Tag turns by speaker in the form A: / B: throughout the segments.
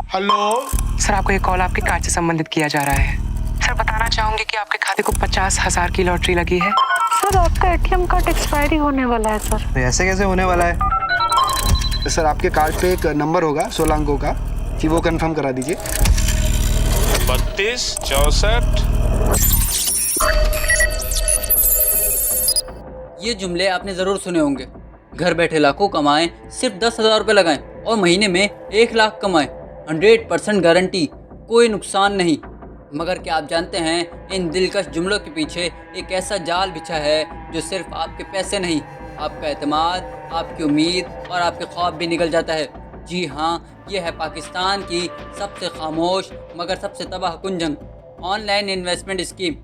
A: Hello
B: sir, आपको ये call आपके कार्ड से संबंधित किया जा रहा है। सर, बताना चाहूंगी कि आपके खाते को 50,000 की लॉटरी लगी है।
C: सर, आपका एटीएम कार्ड एक्सपायरी होने वाला है सर।
A: ऐसे कैसे होने वाला है? तो सर आपके कार्ड पे एक नंबर होगा 16 अंकों का, कि वो कंफर्म करा दीजिए।
D: 32 64।
E: ये जुमले आपने ज़रूर सुने होंगे। घर बैठे लाखों कमाएं, सिर्फ 10,000 रुपये लगाएं और महीने में 1 लाख कमाएं। 100% गारंटी, कोई नुकसान नहीं। मगर क्या आप जानते हैं, इन दिलकश जुमलों के पीछे एक ऐसा जाल बिछा है जो सिर्फ आपके पैसे नहीं, आपका एतमाद, आपकी उम्मीद और आपके ख्वाब भी निकल जाता है। जी हाँ, ये है पाकिस्तान की सबसे खामोश मगर सबसे तबाह कुन जंग, ऑनलाइन इन्वेस्टमेंट स्कीम।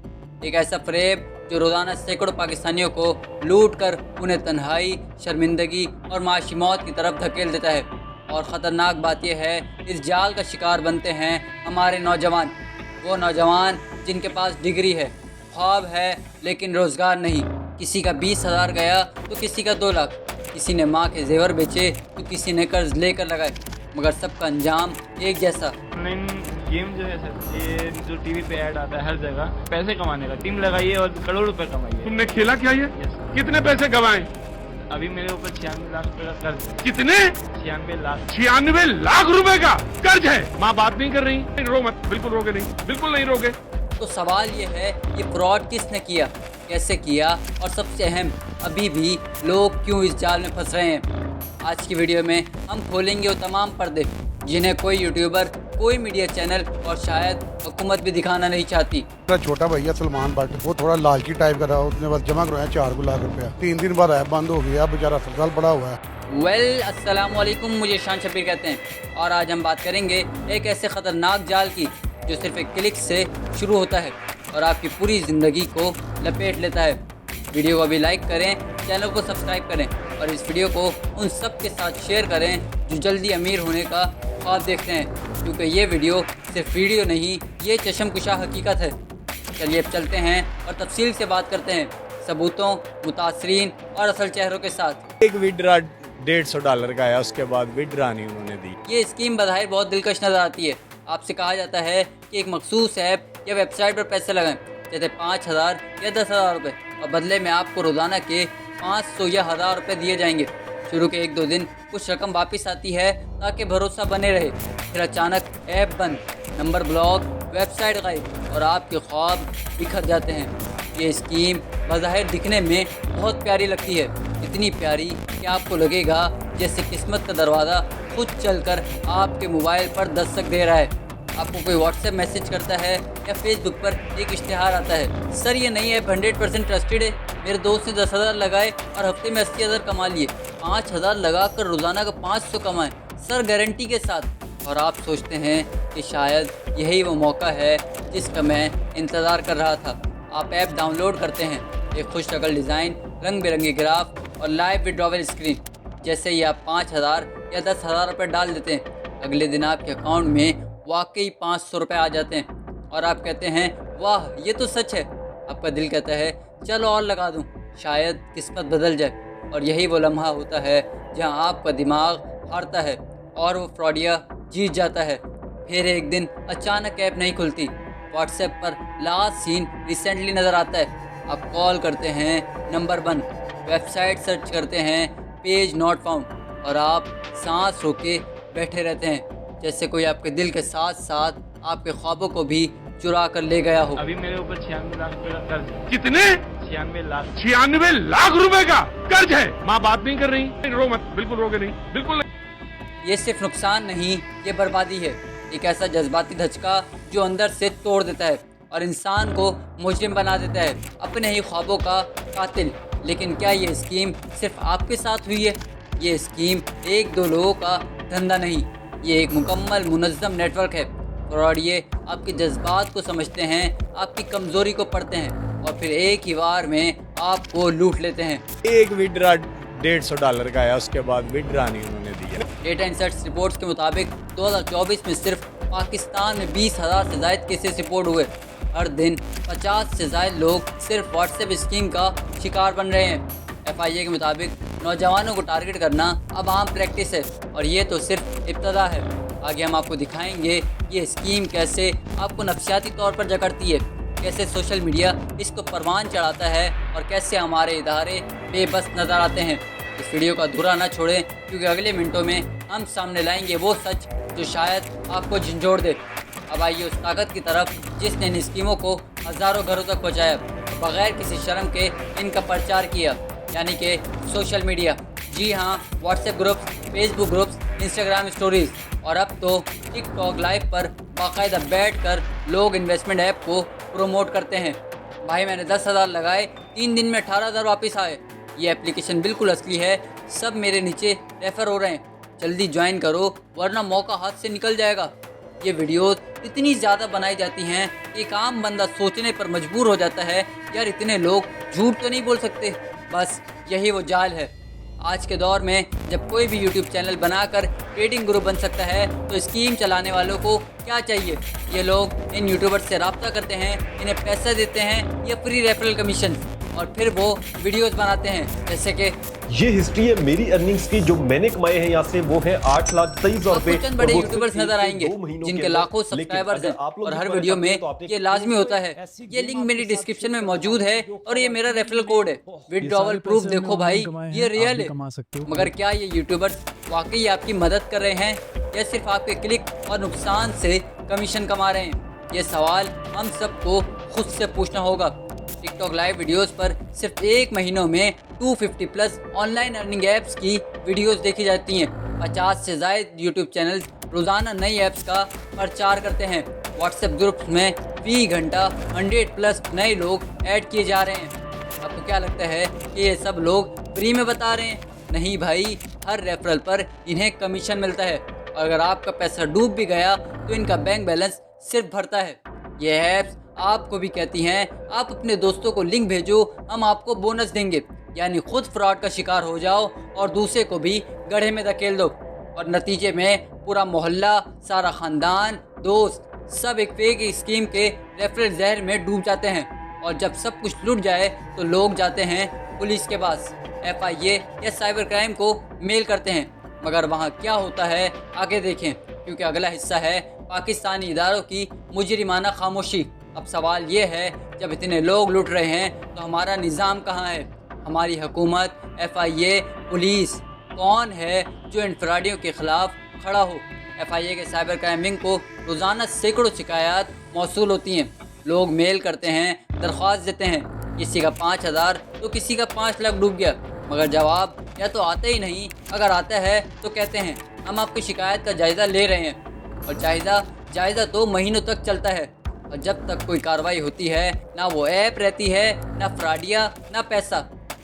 E: एक ऐसा फ़रेब जो रोज़ाना सैकड़ों पाकिस्तानियों को लूट कर उन्हें तन्हाई, शर्मिंदगी और माशी मौत की तरफ धकेल देता है। और ख़तरनाक बात यह है, इस जाल का शिकार बनते हैं हमारे नौजवान। वो नौजवान जिनके पास डिग्री है, ख्वाब है, लेकिन रोज़गार नहीं। किसी का 20,000 गया तो किसी का 2 लाख, किसी ने माँ के जेवर बेचे तो किसी ने कर्ज लेकर लगाए, मगर सबका अंजाम एक जैसा।
F: ऑनलाइन गेम जो है सर, ये जो टीवी पे ऐड आता है हर जगह, पैसे कमाने का, टीम लगाइए और करोड़ रुपए कमाइए।
G: तुमने खेला क्या ये? कितने पैसे गवाए?
F: अभी मेरे ऊपर 96 लाख रुपए का कर्ज।
G: कितने?
F: 96 लाख।
G: 96 लाख रुपए का कर्ज है। माँ बात नहीं कर रही? रो मत, बिल्कुल रोगे नहीं, बिल्कुल नहीं रोगे।
E: तो सवाल ये है, ये फ्रॉड किसने किया, कैसे किया, और सबसे अहम, अभी भी लोग क्यों इस जाल में फंस रहे हैं। आज की वीडियो में हम खोलेंगे वो तमाम पर्दे जिन्हें कोई यूट्यूबर, कोई मीडिया चैनल और शायद हुकूमत भी दिखाना नहीं चाहती।
H: मेरा छोटा भैया सलमान भट्ट, वो थोड़ा लालची टाइप का था, उसने बस जमा करवाया 4 लाख रुपया। 3 दिन बाद ऐप बंद हो गया, बेचारा अस्पताल पड़ा हुआ है।
E: वेल, अस्सलाम वालेकुम, मुझे शान शबीर कहते हैं और आज हम बात करेंगे एक ऐसे ख़तरनाक जाल की जो सिर्फ एक क्लिक से शुरू होता है और आपकी पूरी ज़िंदगी को लपेट लेता है। वीडियो को अभी लाइक करें, चैनल को सब्सक्राइब करें और इस वीडियो को उन सब के साथ शेयर करें जो जल्दी अमीर होने का ख्वाब देखते हैं, क्योंकि ये वीडियो सिर्फ वीडियो नहीं, ये चशमकुशा हकीकत है। चलिए अब चलते हैं और तफसील से बात करते हैं, सबूतों, मुतासरीन और असल चेहरों के साथ।
I: एक विड्रा $150 का आया, उसके बाद विड्रा नहीं उन्होंने दी।
E: ये स्कीम बज़ाहिर बहुत दिलकश नज़र आती है। आपसे कहा जाता है कि एक मखसूस ऐप या वेबसाइट पर पैसे लगाएं, जैसे 5,000 या 10,000 रुपये, और बदले में आपको रोज़ाना के 500 या 1,000 रुपये दिए जाएंगे। शुरू के 1-2 दिन कुछ रकम वापस आती है ताकि भरोसा बने रहे, फिर अचानक ऐप बंद, नंबर ब्लॉक, वेबसाइट गायब और आपके ख्वाब बिखर जाते हैं। ये स्कीम बज़ाहिर दिखने में बहुत प्यारी लगती है, इतनी प्यारी कि आपको लगेगा जैसे किस्मत का दरवाज़ा खुद चलकर आपके मोबाइल पर दस्तक दे रहा है। आपको कोई व्हाट्सएप मैसेज करता है या फेसबुक पर एक इश्तिहार आता है, सर ये नई ऐप 100% ट्रस्टेड है, मेरे दोस्त ने 10,000 लगाए और हफ्ते में 80,000 कमा लिए, 5,000 लगा कर रोज़ाना का 500 कमाएं, सर गारंटी के साथ। और आप सोचते हैं कि शायद यही वो मौका है जिसका मैं इंतज़ार कर रहा था। आप ऐप डाउनलोड करते हैं, एक खुश शक्ल डिज़ाइन, रंग बिरंगे ग्राफ और लाइव विड्रॉवल स्क्रीन। जैसे ही आप 5,000 या 10,000 रुपये डाल देते हैं, अगले दिन आपके अकाउंट में वाकई 500 रुपये आ जाते हैं और आप कहते हैं वाह ये तो सच है। आपका दिल कहता है चलो और लगा दूं, शायद किस्मत बदल जाए। और यही वो लम्हा होता है जहां आपका दिमाग हारता है और वो फ्रॉडिया जीत जाता है। फिर एक दिन अचानक ऐप नहीं खुलती, व्हाट्सएप पर लास्ट सीन रिसेंटली नज़र आता है, आप कॉल करते हैं, नंबर बंद, वेबसाइट सर्च करते हैं, पेज नॉट फाउंड, और आप सांस रोके बैठे रहते हैं जैसे कोई आपके दिल के साथ साथ आपके ख्वाबों को भी चुरा कर ले गया हो।
F: अभी मेरे ऊपर 96 लाख रुपए का कर्ज है।
G: कितने?
F: 96 लाख।
G: 96 लाख रुपए का कर्ज है। माँ बात नहीं कर रही? रो मत, बिल्कुल रोगे नहीं, बिल्कुल नहीं।
E: ये सिर्फ नुकसान नहीं, ये बर्बादी है, एक ऐसा जज्बाती धचका जो अंदर से तोड़ देता है और इंसान को मुजरिम बना देता है, अपने ही ख्वाबों का कातिल। लेकिन क्या ये स्कीम सिर्फ आपके साथ हुई है? ये स्कीम 1-2 लोगों का धंधा नहीं, ये एक मुकम्मल मुनज़्ज़म नेटवर्क है। और ये आपके जज्बात को समझते हैं, आपकी कमज़ोरी को पढ़ते हैं और फिर एक ही बार में आपको लूट लेते हैं।
I: एक विड्रा $150 का आया, उसके बाद विड्रा नहीं उन्होंने दिया।
E: डेटा इंसाइट्स रिपोर्ट्स के मुताबिक 2024 में सिर्फ पाकिस्तान में 20,000 से ज़ायद केसेस रिपोर्ट हुए। हर दिन 50 से ज़ायद लोग सिर्फ व्हाट्सएप स्कीम का शिकार बन रहे हैं। FIA के मुताबिक नौजवानों को टारगेट करना अब आम प्रैक्टिस है और ये तो सिर्फ इब्तदा है। आगे हम आपको दिखाएंगे ये स्कीम कैसे आपको नफसियाती तौर पर जकड़ती है, कैसे सोशल मीडिया इसको परवान चढ़ाता है और कैसे हमारे इदारे बेबस नज़र आते हैं। इस वीडियो का अधूरा ना छोड़ें क्योंकि अगले मिनटों में हम सामने लाएंगे वो सच जो शायद आपको झंझोड़ दे। अब आइए उस ताकत की तरफ जिसने इन स्कीमों को हज़ारों घरों तक पहुँचाया, बगैर किसी शर्म के इनका प्रचार किया, यानी कि सोशल मीडिया। जी हाँ, WhatsApp groups, Facebook groups, Instagram stories और अब तो टिकटॉक लाइव पर बाकायदा बैठकर लोग इन्वेस्टमेंट ऐप को प्रमोट करते हैं। भाई मैंने 10,000 लगाए, 3 दिन में 18,000 वापस आए। ये एप्लीकेशन बिल्कुल असली है, सब मेरे नीचे रेफ़र हो रहे हैं, जल्दी ज्वाइन करो वरना मौका हाथ से निकल जाएगा। ये वीडियोस इतनी ज़्यादा बनाई जाती हैं कि एक आम बंदा सोचने पर मजबूर हो जाता है, यार इतने लोग झूठ तो नहीं बोल सकते। बस यही वो जाल है। आज के दौर में जब कोई भी यूट्यूब चैनल बनाकर ट्रेडिंग ग्रुप बन सकता है तो स्कीम चलाने वालों को क्या चाहिए? ये लोग इन यूट्यूबर्स से रब्ता करते हैं, इन्हें पैसा देते हैं या फ्री रेफरल कमीशन, और फिर वो वीडियोस बनाते हैं जैसे कि
D: ये हिस्ट्री है मेरी अर्निंग्स की जो मैंने कमाए हैं यहाँ से, वो है 8,23,000 रुपए।
E: चंद बड़े यूट्यूबर्स नजर आएंगे जिनके लाखों सब्सक्राइबर्स हैं और हर वीडियो में ये लाजमी होता है। ये लिंक मेरी डिस्क्रिप्शन में मौजूद है और ये मेरा रेफरल कोड है। विड्रॉवल प्रूफ देखो भाई, ये रियल है। मगर क्या ये यूट्यूबर्स वाकई आपकी मदद कर रहे हैं या सिर्फ आपके क्लिक और नुकसान से कमीशन कमा रहे हैं? ये सवाल हम सबको खुद से पूछना होगा। टिकटॉक लाइव वीडियोस पर सिर्फ 1 महीनों में 250 प्लस ऑनलाइन अर्निंग ऐप्स की वीडियोस देखी जाती हैं। 50 से ज़ायद यूट्यूब चैनल रोज़ाना नई ऐप्स का प्रचार करते हैं। व्हाट्सएप ग्रुप्स में फी घंटा 100 प्लस नए लोग ऐड किए जा रहे हैं। आपको क्या लगता है कि ये सब लोग फ्री में बता रहे हैं? नहीं भाई, हर रेफरल पर इन्हें कमीशन मिलता है। अगर आपका पैसा डूब भी गया तो इनका बैंक बैलेंस सिर्फ भरता है। ये ऐप्स आपको भी कहती हैं आप अपने दोस्तों को लिंक भेजो, हम आपको बोनस देंगे, यानी खुद फ्रॉड का शिकार हो जाओ और दूसरे को भी गड्ढे में धकेल दो, और नतीजे में पूरा मोहल्ला, सारा ख़ानदान, दोस्त सब एक फेक स्कीम के रेफरल जहर में डूब जाते हैं। और जब सब कुछ लुट जाए तो लोग जाते हैं पुलिस के पास, FIA या साइबर क्राइम को मेल करते हैं। मगर वहाँ क्या होता है आगे देखें, क्योंकि अगला हिस्सा है पाकिस्तानी इदारों की मुजरिमाना खामोशी। अब सवाल ये है, जब इतने लोग लुट रहे हैं तो हमारा निज़ाम कहाँ है? हमारी हुकूमत, FIA, पुलिस कौन है जो इन फ्रॉडियों के ख़िलाफ़ खड़ा हो? FIA के साइबर क्राइम विंग को रोज़ाना सैकड़ों शिकायत मौसूल होती हैं। लोग मेल करते हैं, दरख्वास्त देते हैं, किसी का 5,000 तो किसी का 5 लाख डूब गया, मगर जवाब या तो आता ही नहीं। अगर आता है तो कहते हैं हम आपकी शिकायत का जायज़ा ले रहे हैं, और जायज़ा तो महीनों तक चलता है, और जब तक कोई कार्रवाई होती है ना वो ऐप रहती है, ना फ्रॉडिया, ना पैसा।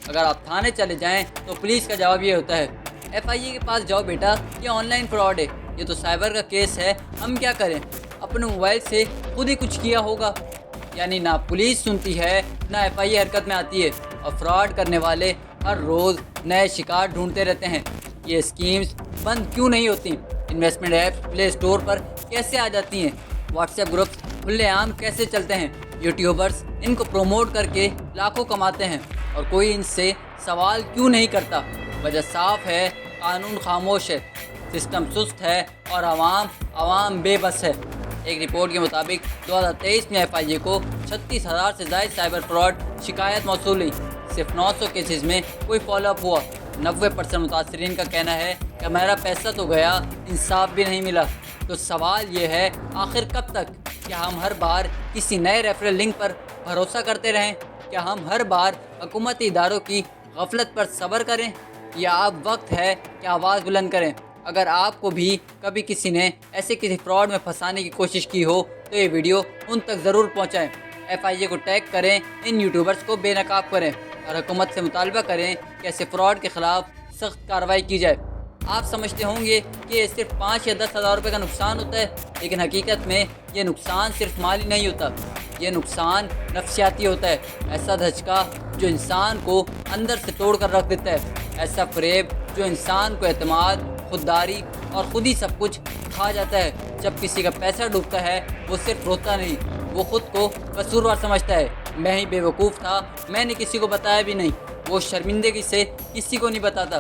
E: अगर आप थाने चले जाएं तो पुलिस का जवाब ये होता है, FIA के पास जाओ बेटा, ये ऑनलाइन फ्रॉड है, ये तो साइबर का केस है, हम क्या करें, अपने मोबाइल से खुद ही कुछ किया होगा। यानी ना पुलिस सुनती है ना FIA हरकत में आती है, और फ्रॉड करने वाले हर रोज़ नए शिकार ढूंढते रहते हैं। ये स्कीम्स बंद क्यों नहीं होती? इन्वेस्टमेंट ऐप्स प्ले स्टोर पर कैसे आ जाती हैं? व्हाट्सएप ग्रुप्स खुलेआम कैसे चलते हैं? यूट्यूबर्स इनको प्रमोट करके लाखों कमाते हैं और कोई इनसे सवाल क्यों नहीं करता? वजह साफ है, कानून खामोश है, सिस्टम सुस्त है और आवाम बेबस है। एक रिपोर्ट के मुताबिक 2023 में FIA को 36,000 से ज़ायद साइबर फ्रॉड शिकायत मौसूल हुई। सिर्फ 900 केसेस में कोई फॉलोअप हुआ। 90% मुतासरीन का कहना है कि हमारा पैसा तो गया, इंसाफ भी नहीं मिला। तो सवाल ये है, आखिर कब तक? क्या हम हर बार किसी नए रेफरल लिंक पर भरोसा करते रहें? क्या हम हर बार हुकूमती इदारों की गफलत पर सब्र करें, या अब वक्त है कि आवाज़ बुलंद करें? अगर आपको भी कभी किसी ने ऐसे किसी फ्रॉड में फंसाने की कोशिश की हो तो ये वीडियो उन तक ज़रूर पहुँचाएँ। FIA को टैग करें, इन यूट्यूबर्स को बेनकाब करें और हुकूमत से मुतालबा करें कि ऐसे फ्रॉड के ख़िलाफ़ सख्त कार्रवाई की जाए। आप समझते होंगे कि ये सिर्फ 5 या 10,000 रुपये का नुकसान होता है, लेकिन हकीकत में ये नुकसान सिर्फ माली नहीं होता, ये नुकसान नफ्सियाती होता है। ऐसा धचका जो इंसान को अंदर से तोड़ कर रख देता है, ऐसा फ़रेब जो इंसान को एतमाद, खुददारी और ख़ुद ही सब कुछ खा जाता है। जब किसी का पैसा डूबता है वो सिर्फ रोता नहीं, वो ख़ुद को कसूरवार समझता है। मैं ही बेवकूफ़ था, मैंने किसी को बताया भी नहीं, वो शर्मिंदगी से किसी को नहीं बताता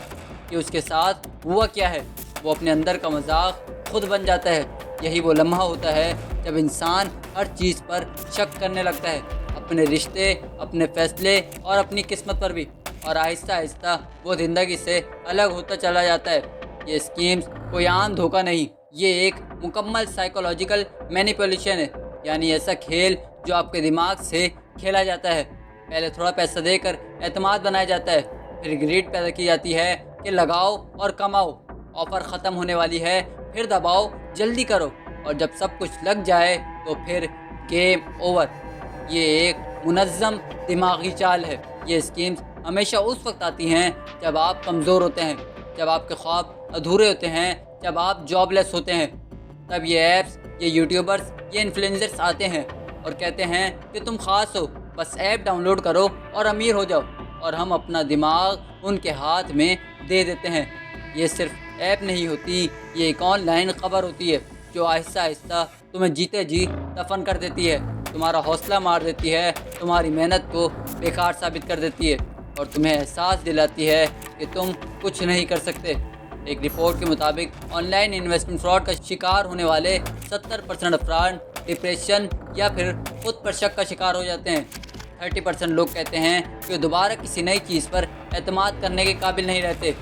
E: कि उसके साथ हुआ क्या है। वो अपने अंदर का मजाक खुद बन जाता है। यही वो लम्हा होता है जब इंसान हर चीज़ पर शक करने लगता है, अपने रिश्ते, अपने फैसले और अपनी किस्मत पर भी। और आहिस्ता आहिस्ता वो ज़िंदगी से अलग होता चला जाता है। ये स्कीम्स कोई आम धोखा नहीं, ये एक मुकम्मल साइकोलॉजिकल मैनिपुलेशन है, यानी ऐसा खेल जो आपके दिमाग से खेला जाता है। पहले थोड़ा पैसा देकर एतमाद बनाया जाता है, फिर ग्रीड पैदा की जाती है कि लगाओ और कमाओ, ऑफ़र ख़त्म होने वाली है, फिर दबाओ, जल्दी करो, और जब सब कुछ लग जाए तो फिर गेम ओवर। ये एक मुनज़्ज़म दिमागी चाल है। ये स्कीम्स हमेशा उस वक्त आती हैं जब आप कमज़ोर होते हैं, जब आपके ख्वाब अधूरे होते हैं, जब आप जॉबलेस होते हैं। तब ये ऐप्स, ये यूट्यूबर्स, ये इन्फ्लुएंसर्स आते हैं और कहते हैं कि तुम ख़ास हो, बस ऐप डाउनलोड करो और अमीर हो जाओ, और हम अपना दिमाग उनके हाथ में दे देते हैं। ये सिर्फ ऐप नहीं होती, ये एक ऑनलाइन खबर होती है जो आहिस्ता आहिस्ता तुम्हें जीते जी दफन कर देती है, तुम्हारा हौसला मार देती है, तुम्हारी मेहनत को बेकार साबित कर देती है और तुम्हें एहसास दिलाती है कि तुम कुछ नहीं कर सकते। एक रिपोर्ट के मुताबिक ऑनलाइन इन्वेस्टमेंट फ्रॉड का शिकार होने वाले 70% अफराद डिप्रेशन या फिर खुद पर शक का शिकार हो जाते हैं। 30% लोग कहते हैं कि दोबारा किसी नई चीज़ पर एतमाद करने के काबिल नहीं रहते।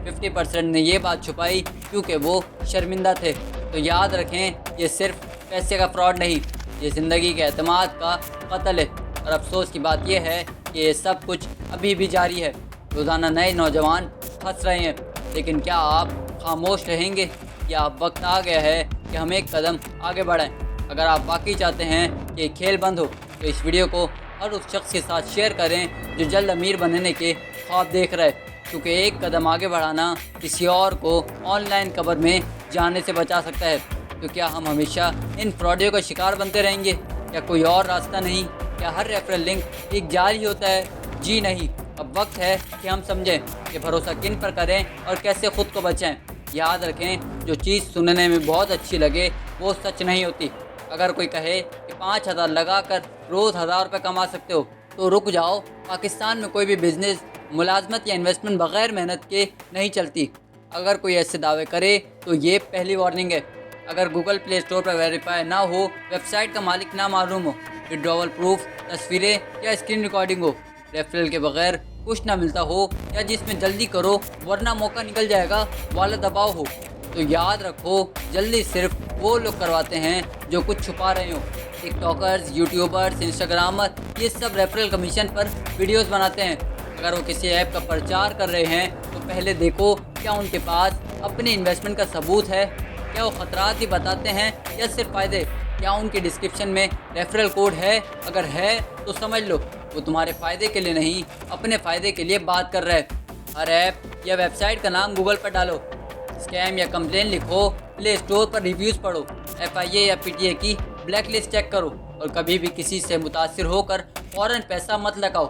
E: 50% ने ये बात छुपाई क्योंकि वो शर्मिंदा थे। तो याद रखें, ये सिर्फ पैसे का फ्रॉड नहीं, ये ज़िंदगी के एतमाद का कत्ल है। और अफसोस की बात यह है कि ये सब कुछ अभी भी जारी है। रोज़ाना नए नौजवान फंस रहे हैं, लेकिन क्या आप खामोश रहेंगे या अब वक्त आ गया है कि हम एक कदम आगे बढ़ाएं? अगर आप वाकई चाहते हैं कि खेल बंद हो तो इस वीडियो को हर उस शख्स के साथ शेयर करें जो जल्द अमीर बनने के ख्वाब देख रहा है, क्योंकि एक कदम आगे बढ़ाना किसी और को ऑनलाइन कब्र में जाने से बचा सकता है। तो क्या हम हमेशा इन फ्रॉडियों का शिकार बनते रहेंगे? क्या कोई और रास्ता नहीं? क्या हर रेफरल लिंक एक जाली होता है? जी नहीं। अब वक्त है कि हम समझें कि भरोसा किन पर करें और कैसे ख़ुद को बचाएं। याद रखें, जो चीज़ सुनने में बहुत अच्छी लगे वो सच नहीं होती। अगर कोई कहे कि 5,000 लगा कर रोज़ 1,000 रुपये कमा सकते हो तो रुक जाओ। पाकिस्तान में कोई भी बिज़नेस मुलाजमत या इन्वेस्टमेंट बग़ैर मेहनत के नहीं चलती। अगर कोई ऐसे दावे करे तो ये पहली वार्निंग है। अगर गूगल प्ले स्टोर पर वेरीफाई ना हो, वेबसाइट का मालिक ना मालूम हो, विड्रॉवल प्रूफ, तस्वीरें या स्क्रीन रिकॉर्डिंग हो, रेफरल के बगैर कुछ ना मिलता हो, या जिसमें जल्दी करो वरना मौका निकल जाएगा वाला दबाव हो, तो याद रखो, जल्दी सिर्फ वो लोग करवाते हैं जो कुछ छुपा रहे हो। टिकटॉकर्स, यूट्यूबर्स, इंस्टाग्रामर, ये सब रेफरल कमीशन पर वीडियोस बनाते हैं। अगर वो किसी ऐप का प्रचार कर रहे हैं तो पहले देखो क्या उनके पास अपनी इन्वेस्टमेंट का सबूत है, क्या वो ख़तरात ही बताते हैं या सिर्फ फ़ायदे, क्या उनके डिस्क्रिप्शन में रेफरल कोड है? अगर है तो समझ लो वो तुम्हारे फ़ायदे के लिए नहीं, अपने फ़ायदे के लिए बात कर रहा है। हर ऐप या वेबसाइट का नाम गूगल पर डालो, स्कैम या कंप्लेन लिखो, प्ले स्टोर पर रिव्यूज़ पढ़ो, FIA या PTA की ब्लैक लिस्ट चेक करो, और कभी भी किसी से मुतासिर होकर फ़ौरन पैसा मत लगाओ।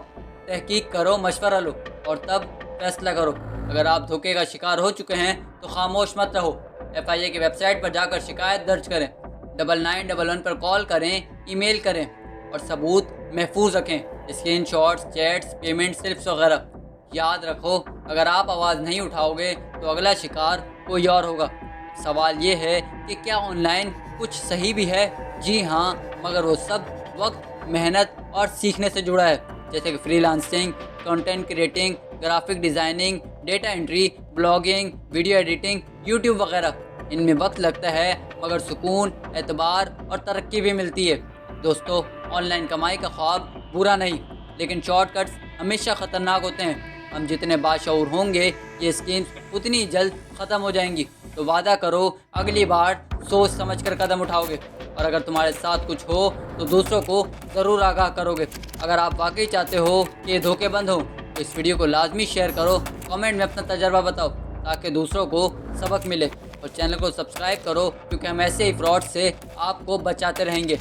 E: तहकीक करो, मशवरा लो और तब फैसला करो। अगर आप धोखे का शिकार हो चुके हैं तो खामोश मत रहो। FIA की वेबसाइट पर जाकर शिकायत दर्ज करें, 9911 पर कॉल करें, ईमेल करें और सबूत महफूज रखें, स्क्रीनशॉट्स, चैट्स, पेमेंट स्लिप्स वगैरह। याद रखो, अगर आप आवाज़ नहीं उठाओगे तो अगला शिकार कोई और होगा। सवाल ये है कि क्या ऑनलाइन कुछ सही भी है? जी हाँ, मगर वो सब वक्त, मेहनत और सीखने से जुड़ा है, जैसे कि freelancing, content creating, graphic designing, data entry, blogging, video editing, YouTube वगैरह। इनमें वक्त लगता है मगर सुकून, एतबार और तरक्की भी मिलती है। दोस्तों, ऑनलाइन कमाई का ख्वाब बुरा नहीं, लेकिन शॉर्टकट्स हमेशा ख़तरनाक होते हैं। हम जितने बाशऊर होंगे ये स्कीम्स उतनी जल्द ख़त्म हो जाएंगी। तो वादा करो अगली बार सोच समझ कर कदम उठाओगे, और अगर तुम्हारे साथ कुछ हो तो दूसरों को ज़रूर आगाह करोगे। अगर आप वाकई चाहते हो कि ये धोखे बंद हो तो इस वीडियो को लाजमी शेयर करो, कमेंट में अपना तजर्बा बताओ ताकि दूसरों को सबक मिले, और चैनल को सब्सक्राइब करो क्योंकि हम ऐसे ही फ्रॉड से आपको बचाते रहेंगे।